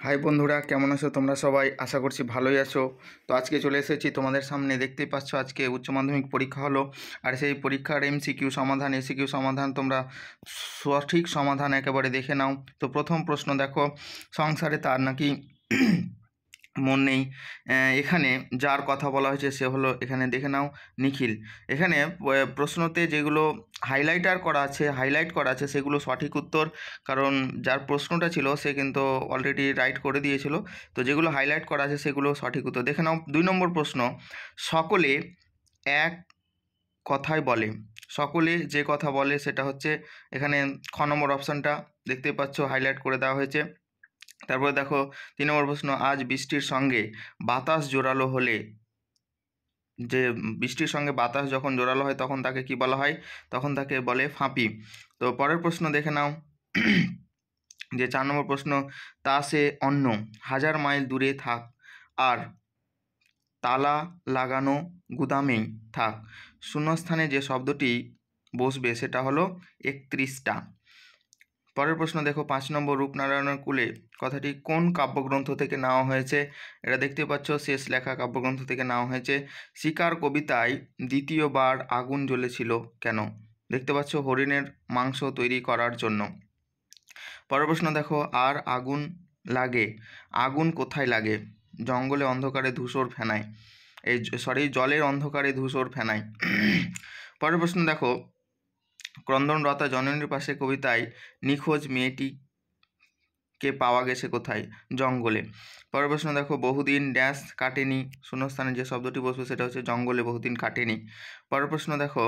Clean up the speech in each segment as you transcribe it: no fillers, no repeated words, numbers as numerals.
High বন্ধুরা, কেমন আছো তোমরা সবাই? আশা করছি ভালোই আছো। তো আজকে চলে এসেছি তোমাদের সামনে। দেখতেই পাচ্ছ আজকে উচ্চ মাধ্যমিক পরীক্ষা হলো, আর সেই পরীক্ষার এমসিকিউ সমাধান এসিকিউ সমাধান তোমরা সঠিক সমাধান একেবারে দেখে নাও। তো প্রথম প্রশ্ন দেখো, সংসারে তার নাকি মন নেই। এখানে যার কথা বলা হয়েছে সে হলো, এখানে দেখে নাও, নিখিল। এখানে প্রশ্নতে যেগুলো হাইলাইট করা আছে সেগুলো সঠিক উত্তর, কারণ যার প্রশ্নটা ছিল সে কিন্তু অলরেডি রাইট করে দিয়েছিল। তো যেগুলো হাইলাইট করা আছে সেগুলো সঠিক উত্তর। দেখে নাও 2 নম্বর প্রশ্ন, সকলে এক কথাই বলে। সকলে যে কথা বলে সেটা হচ্ছে এখানে খ নম্বর অপশানটা দেখতে পাচ্ছ, হাইলাইট করে দেওয়া হয়েছে। তারপরে দেখো 3 নম্বর প্রশ্ন, আজ বৃষ্টির সঙ্গে বাতাস জোরালো হলে, যে বৃষ্টির সঙ্গে বাতাস যখন জোরালো হয় তখন তাকে কি বলা হয়? তখন তাকে বলে ফাঁপি। তো পরের প্রশ্ন দেখে নাও, যে 4 নম্বর প্রশ্ন, তা সে অন্য 1000 মাইল দূরে থাক আর তালা লাগানো গুদামেই থাক, শূন্যস্থানে যে শব্দটি বসবে সেটা হলো 31টা। পরের প্রশ্ন দেখো 5 নম্বর, রূপনারায়ণের কুলে কথাটি কোন কাব্যগ্রন্থ থেকে নেওয়া হয়েছে? এটা দেখতে পাচ্ছ শেষ লেখা কাব্যগ্রন্থ থেকে নেওয়া হয়েছে। শিকার কবিতায় দ্বিতীয়বার আগুন জ্বলেছিল কেন? দেখতে পাচ্ছ হরিণের মাংস তৈরি করার জন্য। পরের প্রশ্ন দেখো, আর আগুন লাগে, আগুন কোথায় লাগে? জঙ্গলে অন্ধকারে ধূসর ফেনায়, জলের অন্ধকারে ধূসর ফেনায়। পরের প্রশ্ন দেখো, ক্রন্দনরতা জননীর পাশে কবিতায় নিখোঁজ মেয়েটিকে পাওয়া গেছে কোথায়? জঙ্গলে। পরের প্রশ্ন দেখো, বহুদিন ড্যাশ কাটেনি, শূন্যস্থানে যে শব্দটি বসবে সেটা হচ্ছে জঙ্গলে বহুদিন কাটেনি। পরের প্রশ্ন দেখো,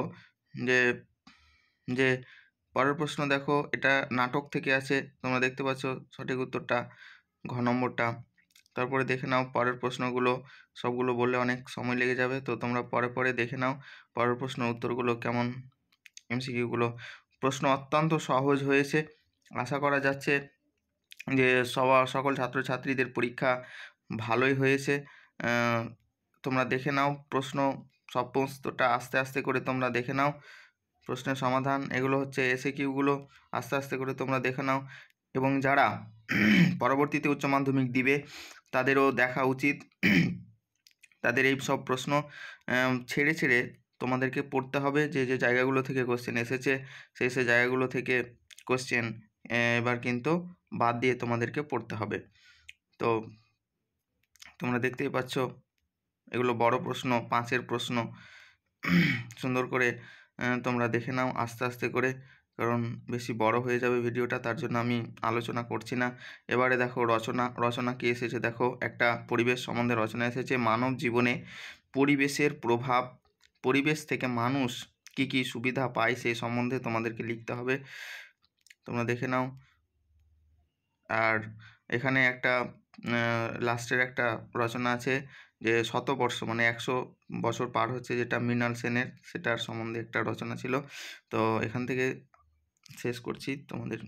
যে যে পরের প্রশ্ন দেখো, এটা নাটক থেকে আছে, তোমরা দেখতে পাচ্ছ সঠিক উত্তরটা ঘ নম্বরটা। তারপরে দেখে নাও পরের প্রশ্নগুলো, সবগুলো বললে অনেক সময় লেগে যাবে, তো তোমরা পরে দেখে নাও পরের প্রশ্ন উত্তরগুলো কেমন, এমসিকিউগুলো। প্রশ্ন অত্যন্ত সহজ হয়েছে, আশা করা যাচ্ছে যে সকল ছাত্রছাত্রীদের পরীক্ষা ভালোই হয়েছে। তোমরা দেখে নাও প্রশ্ন সমস্তটা আস্তে আস্তে করে তোমরা দেখে নাও, প্রশ্নের সমাধান এগুলো হচ্ছে এসিকিউগুলো, আস্তে আস্তে করে তোমরা দেখে নাও। এবং যারা পরবর্তীতে উচ্চ মাধ্যমিক দিবে তাদেরও দেখা উচিত, তাদের এই সব প্রশ্ন ছেড়ে ছেড়ে তোমাদেরকে পড়তে হবে, যে যে জায়গাগুলো থেকে কোশ্চেন এসেছে সেই জায়গাগুলো থেকে কোশ্চেন এবার কিন্তু বাদ দিয়ে তোমাদেরকে পড়তে হবে। তো তোমরা দেখতেই পাচ্ছ এগুলো বড় প্রশ্ন, 5-এর প্রশ্ন। সুন্দর করে তোমরা দেখে নাও আস্তে আস্তে করে, কারণ বেশি বড় হয়ে যাবে ভিডিওটা, তার জন্য আমি আলোচনা করছি না। এবারে দেখো রচনা কি এসেছে, দেখো একটা পরিবেশ সম্বন্ধে রচনা এসেছে। মানব জীবনে পরিবেশের প্রভাব, পরিবেশ থেকে মানুষ কি কি সুবিধা পায় সেই সম্বন্ধে তোমাদেরকে লিখতে হবে, তোমরা দেখে নাও। আর এখানে একটা লাস্টের একটা রচনা আছে, যে শতবর্ষ মানে 100 বছর পার হচ্ছে, যেটা মৃণাল সেনের, সেটার সম্বন্ধে একটা রচনা ছিল। তো এখান থেকে শেষ করছি তোমাদের।